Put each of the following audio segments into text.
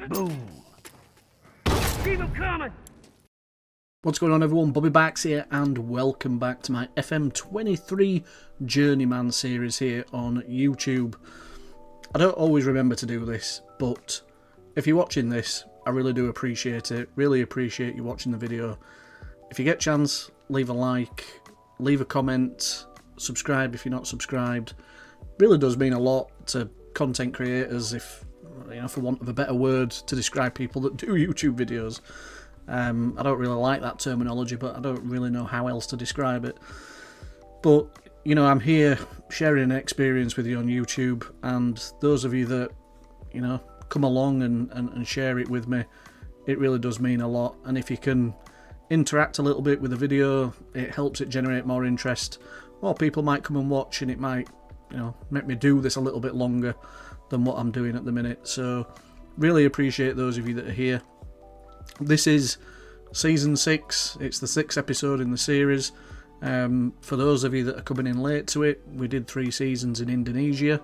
Boom. Keep them coming. What's going on, everyone? Bobbybarks here, and welcome back to my FM23 Journeyman series here on YouTube. I don't always remember to do this, but if you're watching this, I really do appreciate it. Really appreciate you watching the video. If you get a chance, leave a like, leave a comment, subscribe if you're not subscribed. Really does mean a lot to content creators, if for want of a better word to describe people that do YouTube videos. I don't really like that terminology, but I don't really know how else to describe it. But, I'm here sharing an experience with you on YouTube, and those of you that, come along and share it with me, it really does mean a lot. And if you can interact a little bit with the video, it helps it generate more interest. More people might come and watch, and it might, make me do this a little bit longer than what I'm doing at the minute. So, really appreciate those of you that are here. This is season 6. It's the 6th episode in the series. For those of you that are coming in late to it, we did 3 seasons in Indonesia,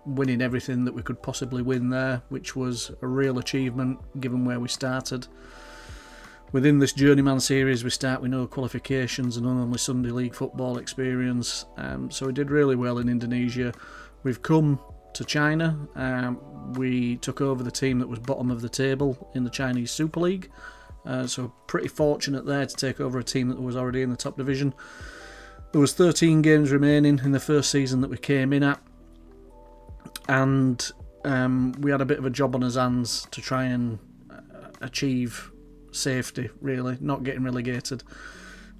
winning everything that we could possibly win there, which was a real achievement given where we started. Within this Journeyman series, we start with no qualifications and only Sunday League football experience, so we did really well in Indonesia. We've come to China. We took over the team that was bottom of the table in the Chinese Super League, so pretty fortunate there to take over a team that was already in the top division. There was 13 games remaining in the first season that we came in at, and we had a bit of a job on our hands to try and achieve safety, really, not getting relegated.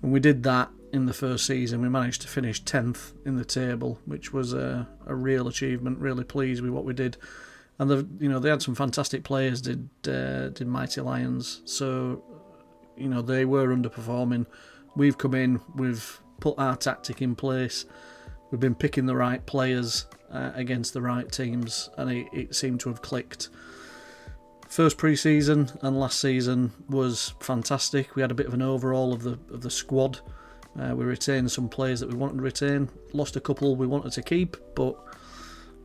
And we did that in the first season. We managed to finish 10th in the table, which was a real achievement. Really pleased with what we did. And they had some fantastic players, did Mighty Lions. So, they were underperforming. We've come in, we've put our tactic in place. We've been picking the right players against the right teams, and it seemed to have clicked. First pre-season and last season was fantastic. We had a bit of an overhaul of the squad. We retained some players that we wanted to retain, lost a couple we wanted to keep, but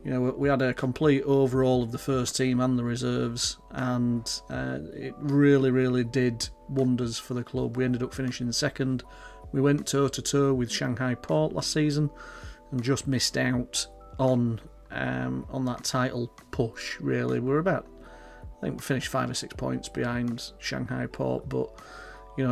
we had a complete overhaul of the first team and the reserves, and it really did wonders for the club. We ended up finishing second. We went toe-to-toe with Shanghai Port last season and just missed out on that title push, really. I think we finished 5 or 6 points behind Shanghai Port, but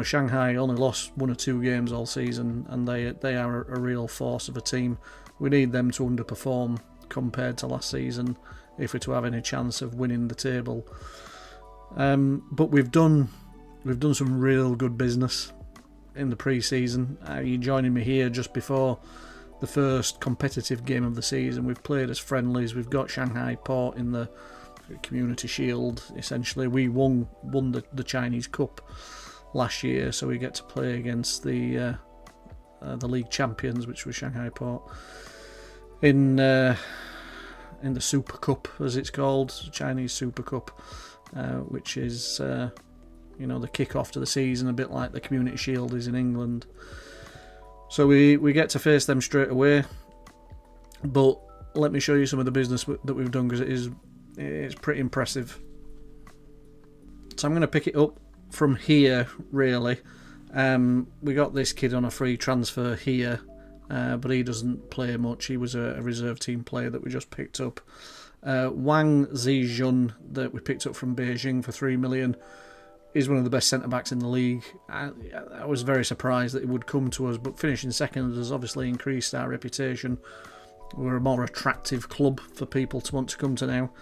Shanghai only lost 1 or 2 games all season, and they are a real force of a team. We need them to underperform compared to last season if we're to have any chance of winning the table. But we've done some real good business in the pre-season. You're joining me here just before the first competitive game of the season. We've played as friendlies. We've got Shanghai Port in the Community Shield. Essentially, we won the Chinese Cup last year, so we get to play against the league champions, which was Shanghai Port, in the Super Cup, as it's called, Chinese Super Cup, which is the kick-off to the season, a bit like the Community Shield is in England. So we get to face them straight away. But let me show you some of the business that we've done, because it's pretty impressive. So I'm going to pick it up from here, really. We got this kid on a free transfer here, but he doesn't play much. He was a reserve team player that we just picked up. Wang Zijun, that we picked up from Beijing for 3 million, is one of the best centre-backs in the league. I was very surprised that he would come to us, but finishing second has obviously increased our reputation. We're a more attractive club for people to want to come to now.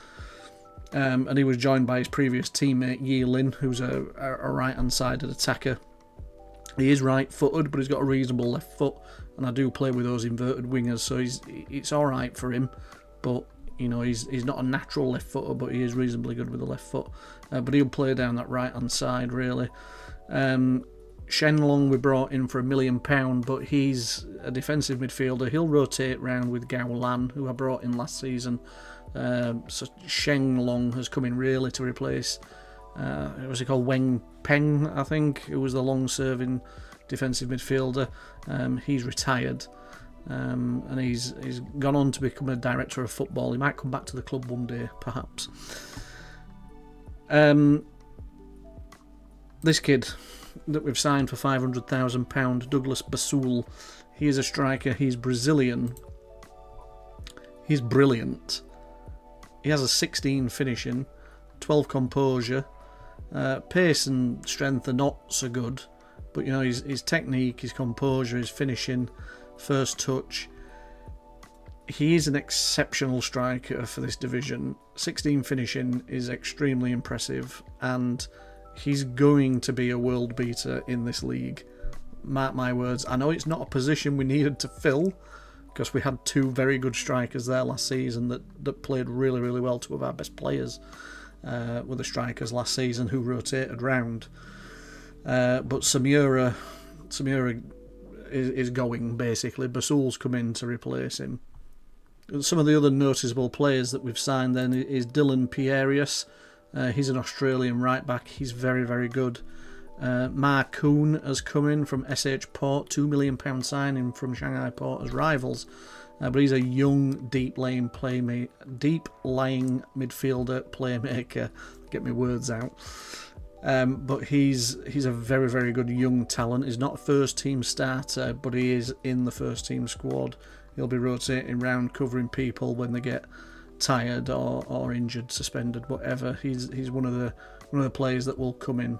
And he was joined by his previous teammate Yi Lin, who's a right-hand sided attacker. He is right-footed, but he's got a reasonable left foot, and I do play with those inverted wingers, so it's all right for him. But he's not a natural left footer, but he is reasonably good with the left foot. But he'll play down that right-hand side, really. Shen Long we brought in for £1 million, but he's a defensive midfielder. He'll rotate round with Gao Lan, who I brought in last season. So Shen Long has come in really to replace, what's he called, Weng Peng, I think, who was the long-serving defensive midfielder. He's retired, and he's gone on to become a director of football. He might come back to the club one day, perhaps. This kid that we've signed for £500,000, Douglas Basul, he is a striker. He's Brazilian. He's brilliant. He has a 16 finishing, 12 composure. Pace and strength are not so good, but you know, his technique, his composure, his finishing, first touch. He is an exceptional striker for this division. 16 finishing is extremely impressive, and he's going to be a world beater in this league. Mark my words. I know it's not a position we needed to fill, because we had two very good strikers there last season that played really, really well. Two of our best players were the strikers last season who rotated round. But Samura is going, basically. Basul's come in to replace him. Some of the other noticeable players that we've signed then is Dylan Pierius. He's an Australian right back. He's very, very good. Mark Kuhn has come in from SH Port, £2 million signing from Shanghai Port as rivals. But he's a young, deep-lying midfielder, playmaker. Get my words out. But he's a very, very good young talent. He's not a first-team starter, but he is in the first-team squad. He'll be rotating round, covering people when they get tired or injured, suspended, whatever. He's one of the players that will come in.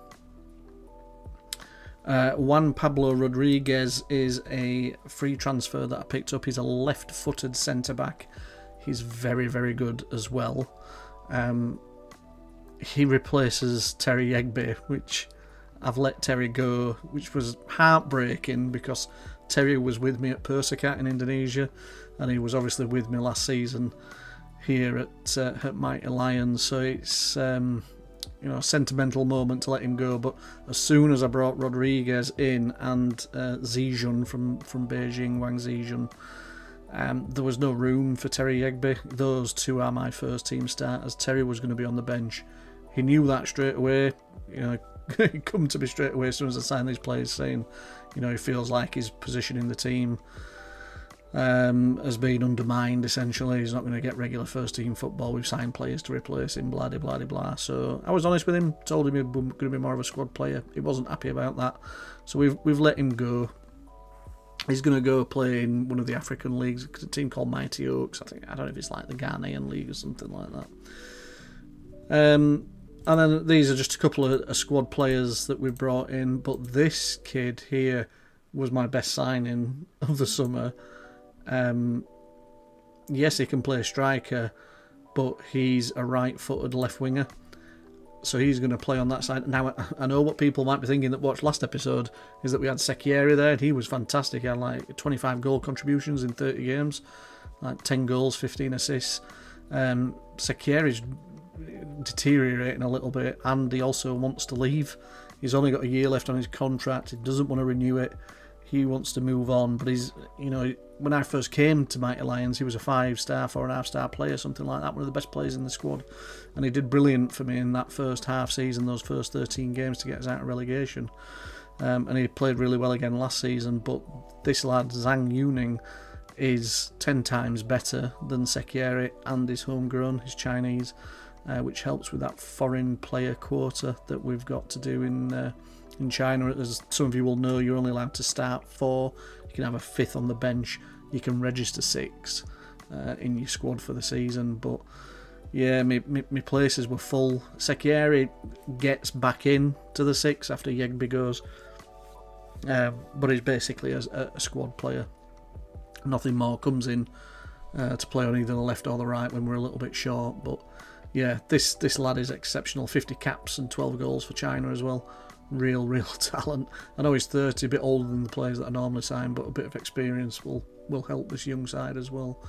Juan Pablo Rodriguez is a free transfer that I picked up. He's a left-footed centre-back. He's very, very good as well. He replaces Terry Yegbe, which I've let Terry go, which was heartbreaking because Terry was with me at Persicat in Indonesia, and he was obviously with me last season here at Mighty Lions. So it's a sentimental moment to let him go. But as soon as I brought Rodriguez in and Zijun from Beijing, Wang Zijun, there was no room for Terry Yegbe. Those two are my first team starters. Terry was going to be on the bench. He knew that straight away. He come to me straight away as soon as I signed these players, saying, he feels like his position in the team has been undermined. Essentially, he's not going to get regular first team football. We've signed players to replace him. Blah blah blah blah. So I was honest with him. Told him he was going to be more of a squad player. He wasn't happy about that. So we've let him go. He's going to go play in one of the African leagues, a team called Mighty Oaks. I don't know if it's like the Ghanaian league or something like that. And then these are just a couple of squad players that we've brought in. But this kid here was my best signing of the summer. Yes, he can play striker, but he's a right-footed left winger. So he's going to play on that side. Now, I know what people might be thinking that watched last episode is that we had Sekieri there, and he was fantastic. He had like 25 goal contributions in 30 games, like 10 goals, 15 assists. Sekieri's deteriorating a little bit, and he also wants to leave. He's only got a year left on his contract. He doesn't want to renew it. He wants to move on, but he's, when I first came to Mighty Lions, he was a 5-star, 4.5-star player, something like that, one of the best players in the squad, and he did brilliant for me in that first half season, those first 13 games to get us out of relegation, and he played really well again last season. But this lad, Zhang Yuning, is 10 times better than Sekieri, and is homegrown, he's Chinese, which helps with that foreign player quota that we've got to do in China. As some of you will know, you're only allowed to start 4. You can have a 5th on the bench. You can register 6 in your squad for the season. But yeah, my places were full. Sekieri gets back in to the 6 after Yegbe goes, but he's basically a squad player. Nothing more comes in to play on either the left or the right when we're a little bit short. But yeah, this lad is exceptional. 50 caps and 12 goals for China as well. Real talent. I know he's 30, a bit older than the players that I normally sign, but a bit of experience will help this young side as well.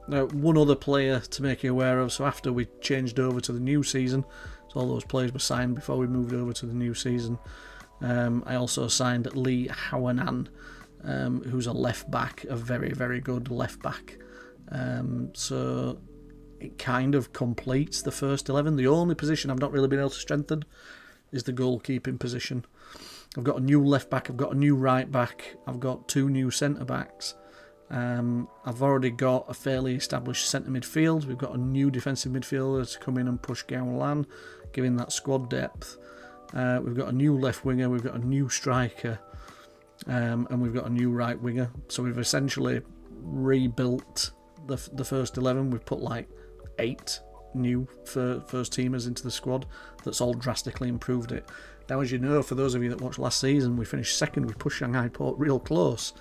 Now, one other player to make you aware of, so after we changed over to the new season, so all those players were signed before we moved over to the new season, I also signed Li Haonan, who's a left back, a very, very good left back. So it kind of completes the first 11. The only position I've not really been able to strengthen is the goalkeeping position. I've got a new left back, I've got a new right back, I've got 2 new centre backs, I've already got a fairly established centre midfield. We've got a new defensive midfielder to come in and push Gowlan, giving that squad depth. We've got a new left winger, we've got a new striker, and we've got a new right winger. So we've essentially rebuilt the first 11. We've put like 8 new first teamers into the squad. That's all drastically improved it. Now, as you know, for those of you that watched last season, we finished second. We pushed Shanghai Port real close.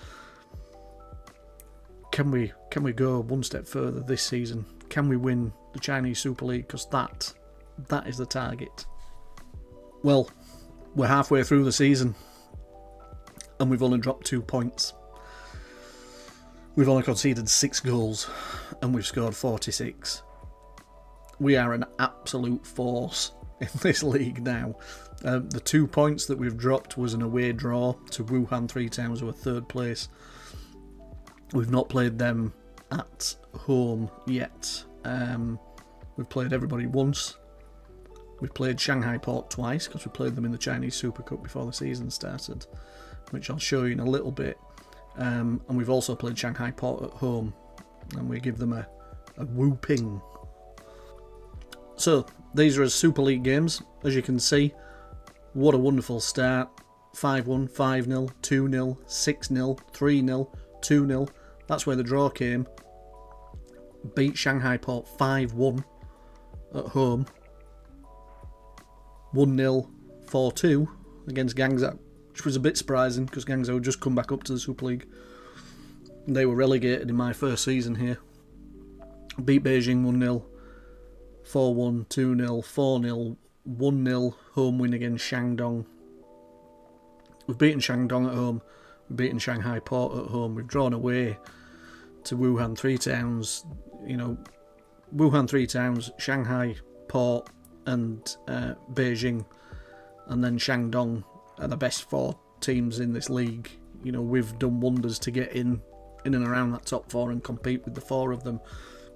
Can we go one step further this season? Can we win the Chinese Super League? Because that is the target. Well, we're halfway through the season and we've only dropped 2 points. We've only conceded 6 goals and we've scored 46. We are an absolute force in this league now. The 2 points that we've dropped was an away draw to Wuhan 3 Towns, who are 3rd place. We've not played them at home yet. We've played everybody once. We've played Shanghai Port twice because we played them in the Chinese Super Cup before the season started, which I'll show you in a little bit. And we've also played Shanghai Port at home, and we give them a whooping. So these are Super League games. As you can see, what a wonderful start. 5-1, 5-0, 2-0, 6-0, 3-0, 2-0. That's where the draw came. Beat Shanghai Port 5-1 at home. 1-0, 4-2 against Guangzhou, which was a bit surprising because Guangzhou had just come back up to the Super League. They were relegated in my first season here. Beat Beijing 1-0, 4-1, 2-0, 4-0, 1-0 home win against Shandong. We've beaten Shandong at home. We've beaten Shanghai Port at home. We've drawn away to Wuhan 3 Towns. You know, Wuhan 3 Towns, Shanghai Port and Beijing, and then Shandong are the best 4 teams in this league. You know, we've done wonders to get in and around that top 4 and compete with the 4 of them.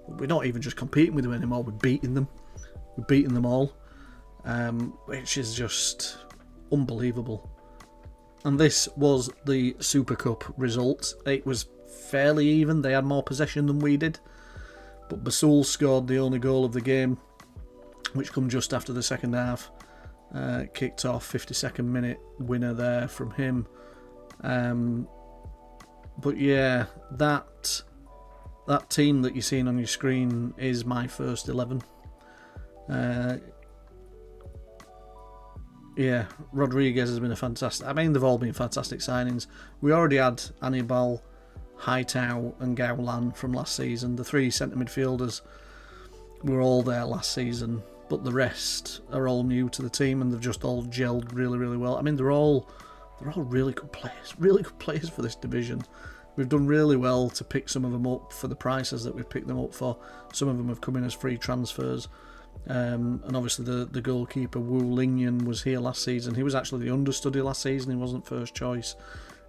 We're not even just competing with them anymore, we're beating them. We've beaten them all, which is just unbelievable. And this was the Super Cup result. It was fairly even. They had more possession than we did, but Basul scored the only goal of the game, which come just after the second half. Kicked off, 52nd minute winner there from him. But yeah, that team that you're seeing on your screen is my first 11. Yeah, Rodriguez has been a fantastic... I mean, they've all been fantastic signings. We already had Anibal, Haitao and Gowlan from last season. The 3 centre midfielders were all there last season, but the rest are all new to the team and they've just all gelled really, really well. I mean, they're all really good players for this division. We've done really well to pick some of them up for the prices that we've picked them up for. Some of them have come in as free transfers. And obviously the goalkeeper Wu Lingyan was here last season. He was actually the understudy last season, he wasn't first choice.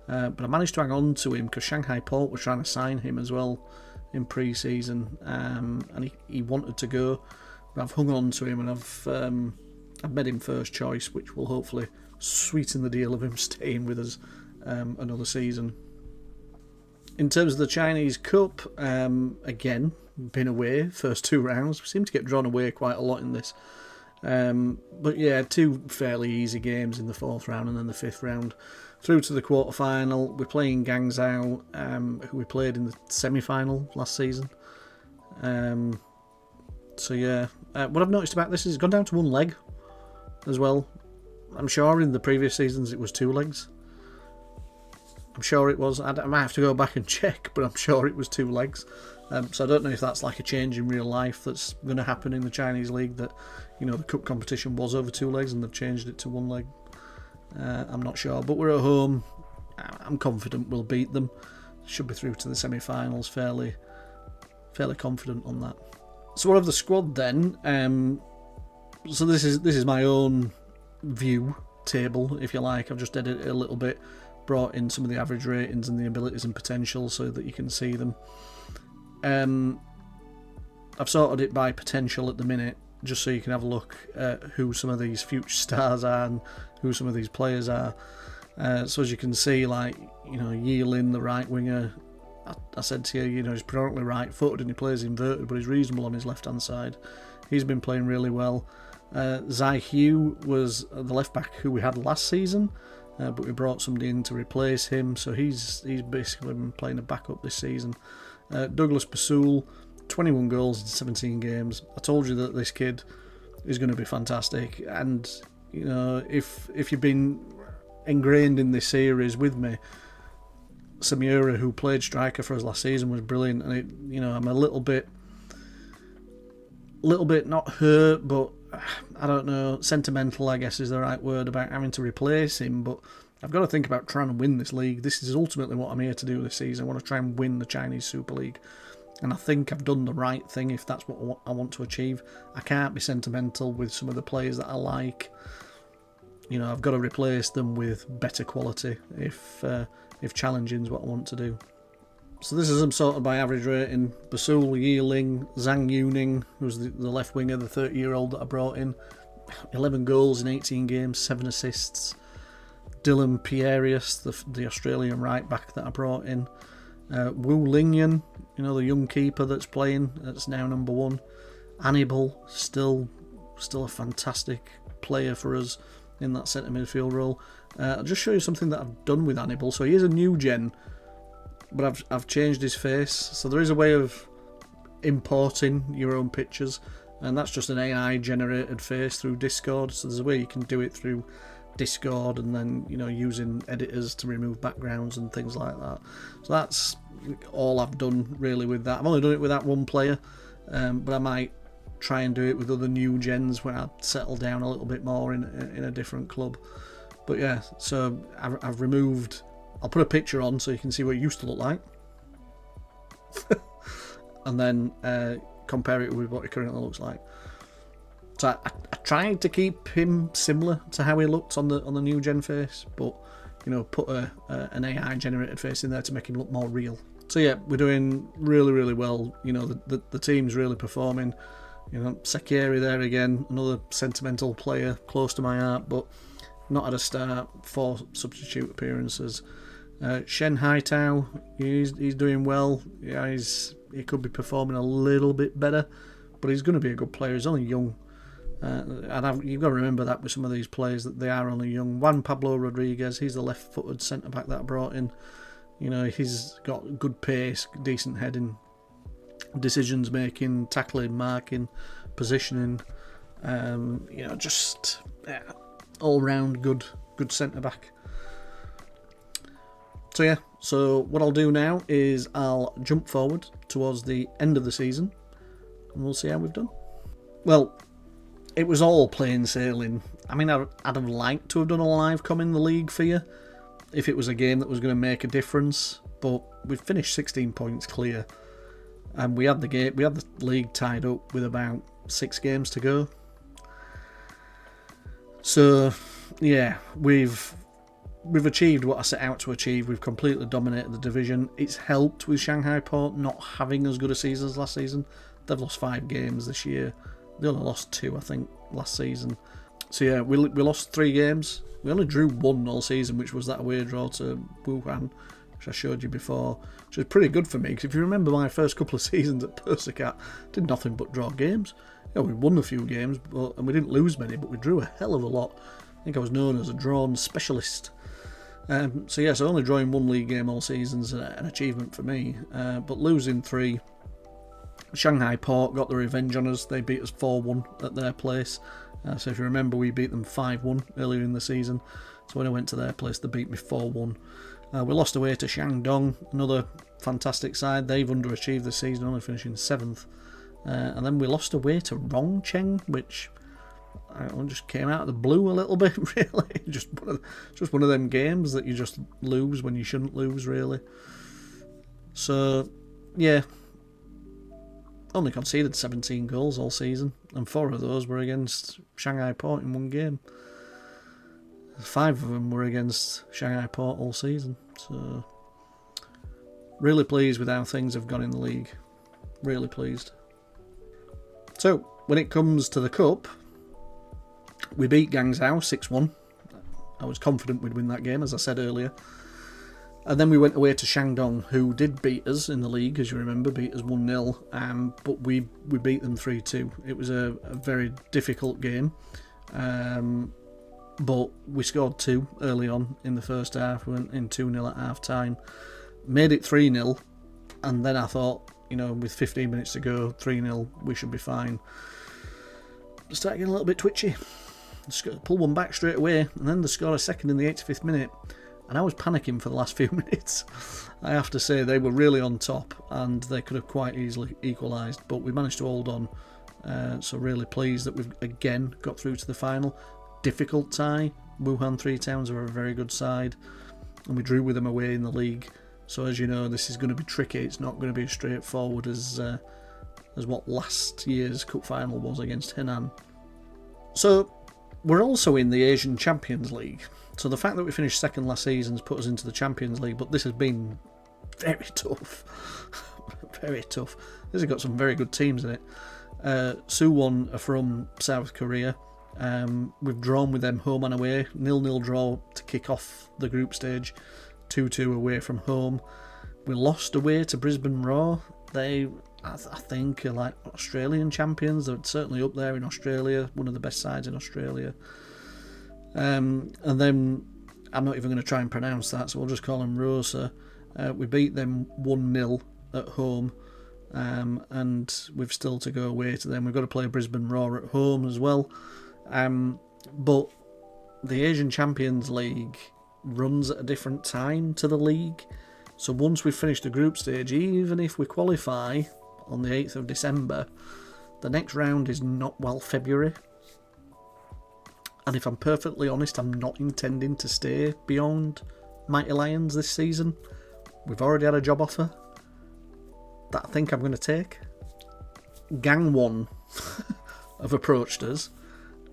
But I managed to hang on to him because Shanghai Port were trying to sign him as well in pre-season, and he wanted to go. But I've hung on to him and I've made him first choice, which will hopefully sweeten the deal of him staying with us another season. In terms of the Chinese Cup, again, been away first 2 rounds. We seem to get drawn away quite a lot in this. But yeah, 2 fairly easy games in the 4th round and then the 5th round. Through to the quarter-final, we're playing Guangzhou, who we played in the semi-final last season. So yeah, what I've noticed about this is it's gone down to 1 leg as well. I'm sure in the previous seasons it was 2 legs. I'm sure it was. I might have to go back and check, but I'm sure it was 2 legs. So I don't know if that's like a change in real life that's going to happen in the Chinese league, that, you know, the cup competition was over 2 legs and they've changed it to 1 leg. I'm not sure, but we're at home. I'm confident we'll beat them. Should be through to the semi-finals fairly confident on that. So what of the squad then? So this is my own view table, if you like. I've just edited it a little bit, brought in some of the average ratings and the abilities and potential so that you can see them. I've sorted it by potential at the minute, just so you can have a look at who some of these future stars are and who some of these players are. So as you can see, like, you know, Yilin, the right winger, I said to you, you know, he's predominantly right-footed and he plays inverted, but he's reasonable on his left-hand side. He's been playing really well. Zai Hugh was the left-back who we had last season, but we brought somebody in to replace him, so he's basically been playing a backup this season. Douglas Basul, 21 goals in 17 games. I told you that this kid is going to be fantastic, and you know, if you've been ingrained in this series with me, Samura, who played striker for us last season, was brilliant, and you know, I'm a little bit not hurt, but I don't know, sentimental I guess is the right word, about having to replace him. But I've got to think about trying to win this league. This is ultimately what I'm here to do this season. I want to try and win the Chinese Super League, and I think I've done the right thing if that's what I want to achieve. I can't be sentimental with some of the players that I like. You know, I've got to replace them with better quality if challenging is what I want to do. So this is them sorted by average rating. Basul Yiling, Zhang Yuning, who's the left winger, the 30-year-old that I brought in. 11 goals in 18 games, 7 assists. Dylan Pierius, the Australian right back that I brought in. Wu Lingyan, you know, the young keeper that's playing, that's now number 1. Hannibal, still a fantastic player for us in that centre midfield role. I'll just show you something that I've done with Hannibal. So he is a new gen, but I've changed his face. So there is a way of importing your own pictures, and that's just an AI generated face through Discord. So there's a way you can do it through Discord, and then, you know, using editors to remove backgrounds and things like that. So that's all I've done really with that. I've only done it with that one player, but I might try and do it with other new gens when I settle down a little bit more in a different club. But yeah, so I've removed, I'll put a picture on so you can see what it used to look like and then compare it with what it currently looks like. So I tried to keep him similar to how he looked on the new gen face, but you know, put an AI generated face in there to make him look more real. So yeah, we're doing really well. You know, the team's really performing. You know, Sekiri there again, another sentimental player close to my heart, but not at a start, 4 substitute appearances. Shen Haitao, he's doing well. Yeah, he could be performing a little bit better, but he's going to be a good player. He's only young, and you've got to remember that with some of these players, that they are only young. Juan Pablo Rodriguez, he's the left-footed centre back that I brought in. You know, he's got good pace, decent heading, decisions making, tackling, marking, positioning. You know, just all round good centre back. So yeah, so what I'll do now is I'll jump forward towards the end of the season and we'll see how we've done. Well, it was all plain sailing. I mean, I'd have liked to have done a live com in the league for you if it was a game that was going to make a difference, but we've finished 16 points clear, and we had the league tied up with about 6 games to go. So yeah, we've achieved what I set out to achieve. We've completely dominated the division. It's helped with Shanghai Port not having as good a season as last season. They've lost 5 games this year. They only lost 2, I think, last season. So yeah, we lost 3 games. We only drew 1 all season, which was that away draw to Wuhan, which I showed you before, which is pretty good for me, because if you remember my first couple of seasons at Persicat, I did nothing but draw games. You know, we won a few games, and we didn't lose many, but we drew a hell of a lot. I think I was known as a drawn specialist. So yes, only drawing 1 league game all season is an achievement for me, but losing 3. Shanghai Port got the revenge on us. They beat us 4-1 at their place. So if you remember, we beat them 5-1 earlier in the season. So when I went to their place, they beat me 4-1. We lost away to Shandong, another fantastic side. They've underachieved this season, only finishing 7th. And then we lost away to Rongcheng, which just came out of the blue a little bit, really. just one of them games that you just lose when you shouldn't lose, really. So yeah, only conceded 17 goals all season, and 4 of those were against Shanghai Port in 1 game. 5 of them were against Shanghai Port all season. So really pleased with how things have gone in the league. Really pleased. So when it comes to the cup, we beat Guangzhou 6-1. I was confident we'd win that game, as I said earlier. And then we went away to Shandong, who did beat us in the league, as you remember, beat us 1-0, but we beat them 3-2. It was a very difficult game, but we scored 2 early on in the first half. We went in 2-0 at half time, made it 3-0, and then I thought, with 15 minutes to go, 3-0, we should be fine. Started getting a little bit twitchy. Pull one back straight away, and then they scored a second in the 85th minute. And I was panicking for the last few minutes. I have to say, they were really on top, and they could have quite easily equalised, but we managed to hold on. So really pleased that we've again got through to the final. Difficult tie. Wuhan Three Towns are a very good side, and we drew with them away in the league. So as you know, this is going to be tricky. It's not going to be as straightforward as what last year's cup final was against Henan. So we're also in the Asian Champions League. So the fact that we finished second last season has put us into the Champions League, but this has been very tough. Very tough. This has got some very good teams in it. Suwon are from South Korea. We've drawn with them home and away. 0-0 draw to kick off the group stage. 2-2 away from home. We lost away to Brisbane Roar. They, I think, are like Australian champions. They're certainly up there in Australia. One of the best sides in Australia. And then I'm not even going to try and pronounce that, so we'll just call them Rosa. We beat them 1-0 at home, and we've still to go away to them. We've got to play Brisbane Roar at home as well. But the Asian Champions League runs at a different time to the league. So once we've finished the group stage, even if we qualify on the 8th of December, the next round is not, February. And if I'm perfectly honest, I'm not intending to stay beyond Mighty Lions this season. We've already had a job offer that I think I'm going to take. Gangwon have approached us,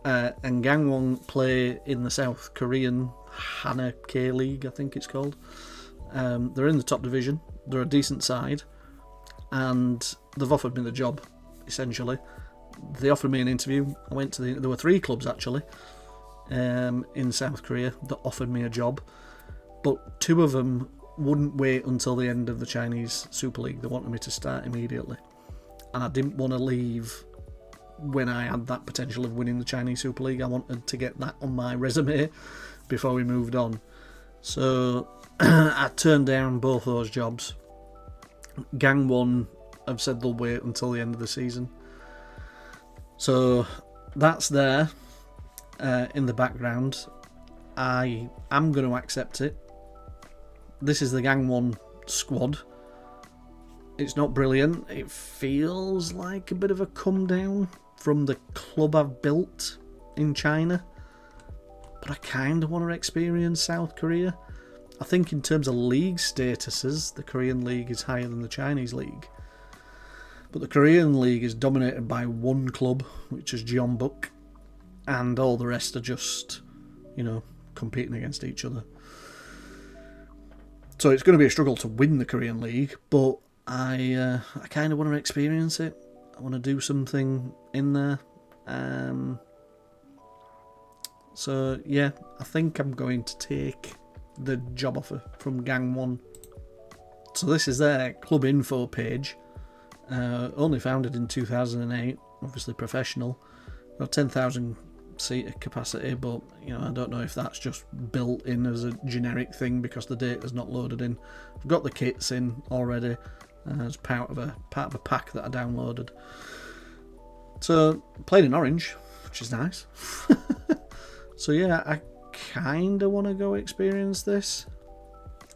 and Gangwon play in the South Korean Hana K-League, I think it's called. They're in the top division. They're a decent side, and they've offered me the job, essentially. They offered me an interview. I went to there were 3 clubs actually in South Korea that offered me a job, but 2 of them wouldn't wait until the end of the Chinese Super League. They wanted me to start immediately, and I didn't want to leave when I had that potential of winning the Chinese Super League. I wanted to get that on my resume before we moved on. So I turned down both those jobs. Gangwon have said they'll wait until the end of the season. So that's there in the background. I am going to accept it. This is the Gangwon squad. It's not brilliant. It feels like a bit of a come down from the club I've built in China. But I kind of want to experience South Korea. I think in terms of league statuses, the Korean league is higher than the Chinese league. But the Korean league is dominated by one club, which is Jeonbuk, and all the rest are just, competing against each other. So it's going to be a struggle to win the Korean league, but I kind of want to experience it. I want to do something in there. So yeah, I think I'm going to take the job offer from Gangwon. So this is their club info page. Only founded in 2008, obviously professional. Got 10,000 seat capacity, but I don't know if that's just built in as a generic thing because the data's not loaded in. I've got the kits in already as part of a pack that I downloaded. So played in orange, which is nice. So yeah, I kind of want to go experience this.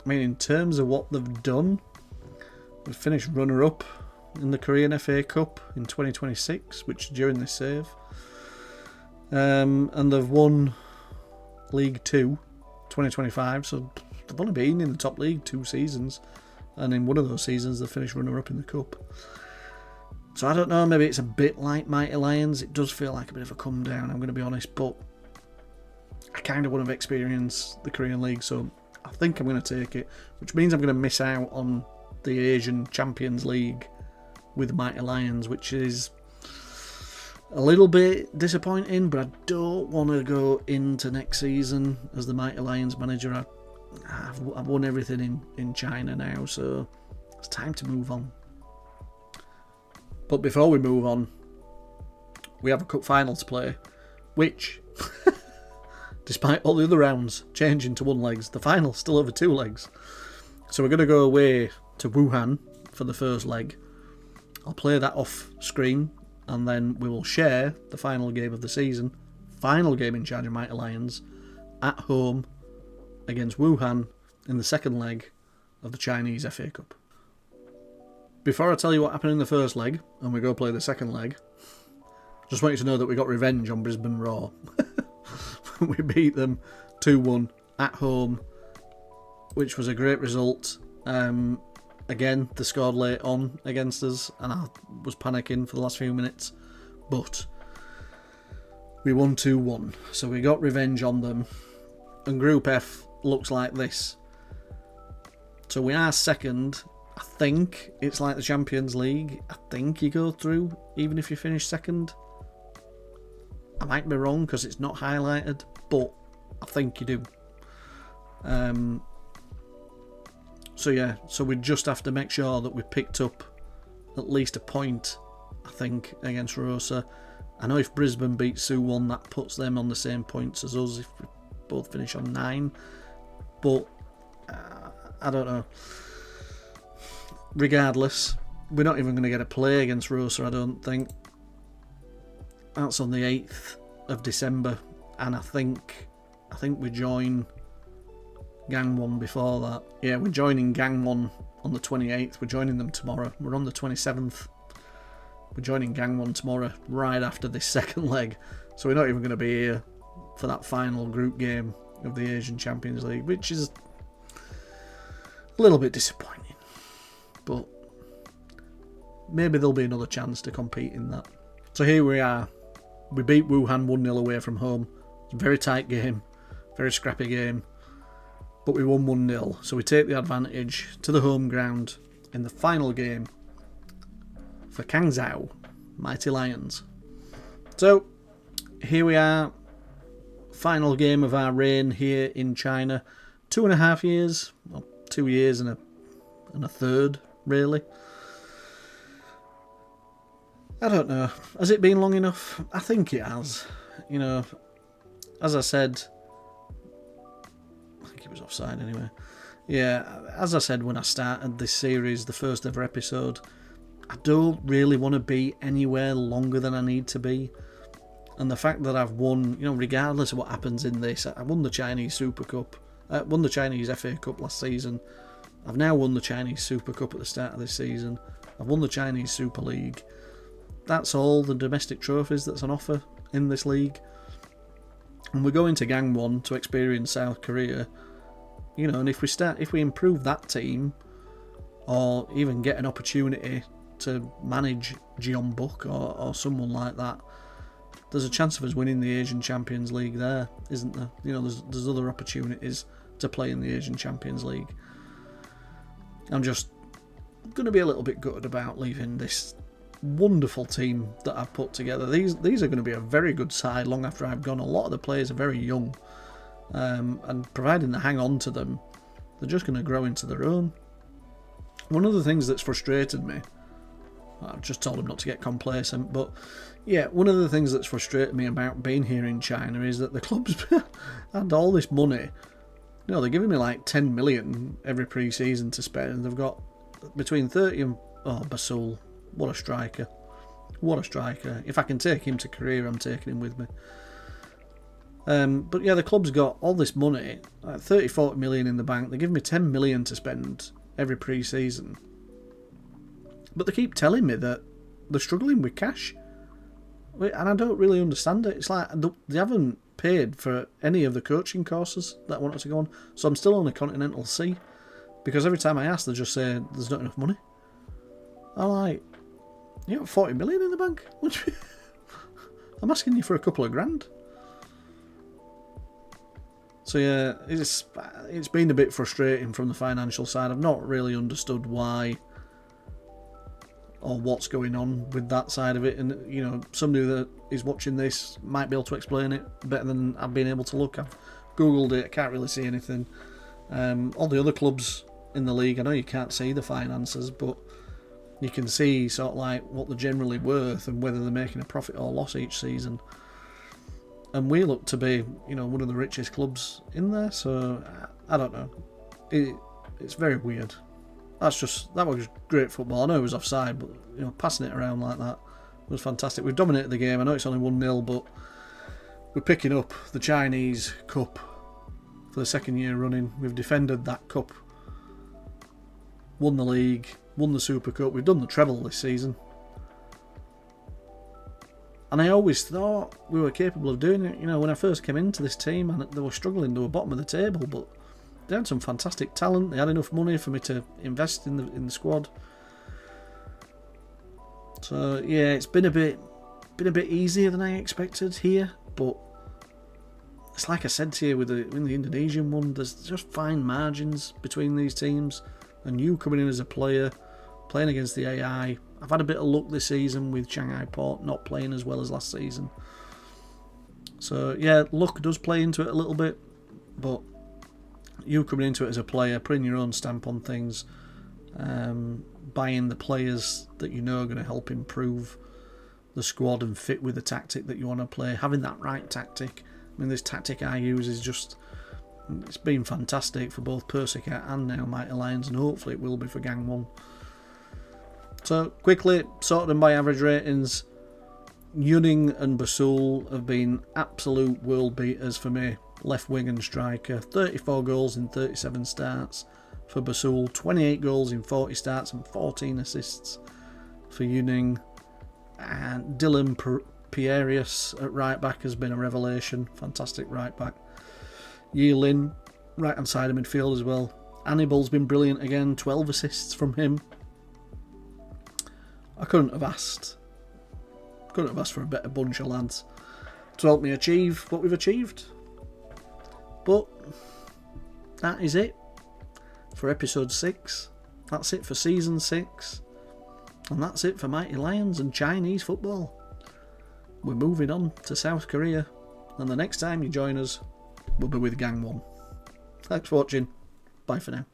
I mean, in terms of what they've done, we finished runner-up in the Korean FA Cup in 2026, which during this save. And they've won League 2 2025, so they've only been in the top league 2 seasons, and in one of those seasons they finished runner-up in the cup. So I don't know, maybe it's a bit like Mighty Lions. It does feel like a bit of a come down, I'm going to be honest, but I kind of want to experience the Korean league, so I think I'm going to take it, which means I'm going to miss out on the Asian Champions League with Mighty Lions, which is a little bit disappointing, but I don't want to go into next season as the Mighty Lions manager. I've won everything in China now, so it's time to move on. But before we move on, we have a cup final to play, which, despite all the other rounds changing to 1 legs, the final still over 2 legs. So we're going to go away to Wuhan for the first leg. I'll play that off screen, and then we will share the final game of the season, final game in charge of Mighty Lions, at home against Wuhan in the second leg of the Chinese FA Cup. Before I tell you what happened in the first leg, and we go play the second leg, just want you to know that we got revenge on Brisbane Raw. We beat them 2-1 at home, which was a great result. Again, they scored late on against us, and I was panicking for the last few minutes, but we won 2-1, so we got revenge on them. And Group F looks like this. So we are second. I think it's like the Champions League. I think you go through even if you finish second. I might be wrong because it's not highlighted, but I think you do. So yeah, so we just have to make sure that we picked up at least a point, I think, against Rosa. I know if Brisbane beat 2-1, that puts them on the same points as us if we both finish on 9. But I don't know. Regardless, we're not even going to get a play against Rosa, I don't think. That's on the 8th of December, and I think we join Gang 1 before that. Yeah, we're joining Gang 1 on the 28th. We're joining them tomorrow. We're on the 27th. We're joining Gang 1 tomorrow, right after this second leg. So we're not even going to be here for that final group game of the Asian Champions League, which is a little bit disappointing. But maybe there'll be another chance to compete in that. So here we are. We beat Wuhan 1-0 away from home. It's a very tight game, very scrappy game. But we won 1-0, so we take the advantage to the home ground in the final game for Kangzhou Mighty Lions. So here we are, final game of our reign here in China. 2.5 years, well, 2 years and a third, really. I don't know. Has it been long enough? I think it has. You know, as I said, I think it was offside anyway. Yeah, as I said when I started this series, the first ever episode, I don't really want to be anywhere longer than I need to be. And the fact that I've won, you know, regardless of what happens in this, I won the Chinese Super Cup, won the Chinese FA Cup last season. I've now won the Chinese Super Cup at the start of this season. I've won the Chinese Super League. That's all the domestic trophies that's on offer in this league. And we're going to Gang 1 to experience South Korea. You know, and if we improve that team, or even get an opportunity to manage Jeonbuk or someone like that, there's a chance of us winning the Asian Champions League there, isn't there? You know, there's other opportunities to play in the Asian Champions League. I'm just going to be a little bit gutted about leaving this wonderful team that I've put together. These are going to be a very good side long after I've gone. A lot of the players are very young, and providing they hang on to them, they're just going to grow into their own. One of the things that's frustrated me, I've just told them not to get complacent, but yeah, one of the things that's frustrated me about being here in China is that the club's had all this money. You know, they're giving me like 10 million every pre-season to spend, and they've got between 30 and... Oh, Basul, what a striker. What a striker. If I can take him to Korea, I'm taking him with me. But yeah, the club's got all this money, like 30-40 million in the bank. They give me 10 million to spend every pre-season. But they keep telling me that they're struggling with cash. And I don't really understand it. It's like they haven't paid for any of the coaching courses that I wanted to go on. So I'm still on a Continental C. Because every time I ask, they just say there's not enough money. I'm like, you got 40 million in the bank? I'm asking you for a couple of grand. So yeah, it's been a bit frustrating from the financial side. I've not really understood why or what's going on with that side of it, and you know, somebody that is watching this might be able to explain it better than I've been able to look. I've googled it, I can't really see anything. All the other clubs in the league, I know you can't see the finances, but you can see sort of like what they're generally worth and whether they're making a profit or loss each season. And we look to be, one of the richest clubs in there. So I don't know. It's very weird. That was great football. I know it was offside, but passing it around like that was fantastic. We've dominated the game. I know it's only 1-0, but we're picking up the Chinese Cup for the second year running. We've defended that cup, won the league, won the Super Cup. We've done the treble this season. And I always thought we were capable of doing it. When I first came into this team, and they were struggling, they were bottom of the table, but they had some fantastic talent. They had enough money for me to invest in the squad. So yeah, it's been a bit easier than I expected here, but it's like I said to you with the Indonesian one. There's just fine margins between these teams, and you coming in as a player, playing against the AI. I've had a bit of luck this season with Shanghai Port not playing as well as last season. So yeah, luck does play into it a little bit, but you coming into it as a player, putting your own stamp on things, buying the players that are going to help improve the squad and fit with the tactic that you want to play, having that right tactic. I mean, this tactic I use is it's been fantastic for both Persicat and now Mighty Lions, and hopefully it will be for Gang 1. So, quickly, sorted them by average ratings. Yuning and Basul have been absolute world beaters for me. Left wing and striker. 34 goals in 37 starts for Basul. 28 goals in 40 starts and 14 assists for Yuning. And Dylan Pierius at right back has been a revelation. Fantastic right back. Yilin, right hand side of midfield as well. Annibal's been brilliant again. 12 assists from him. I couldn't have asked for a better bunch of lads to help me achieve what we've achieved. But that is it for episode 6. That's it for season 6. And that's it for Mighty Lions and Chinese football. We're moving on to South Korea, and the next time you join us, we'll be with Gang 1. Thanks for watching. Bye for now.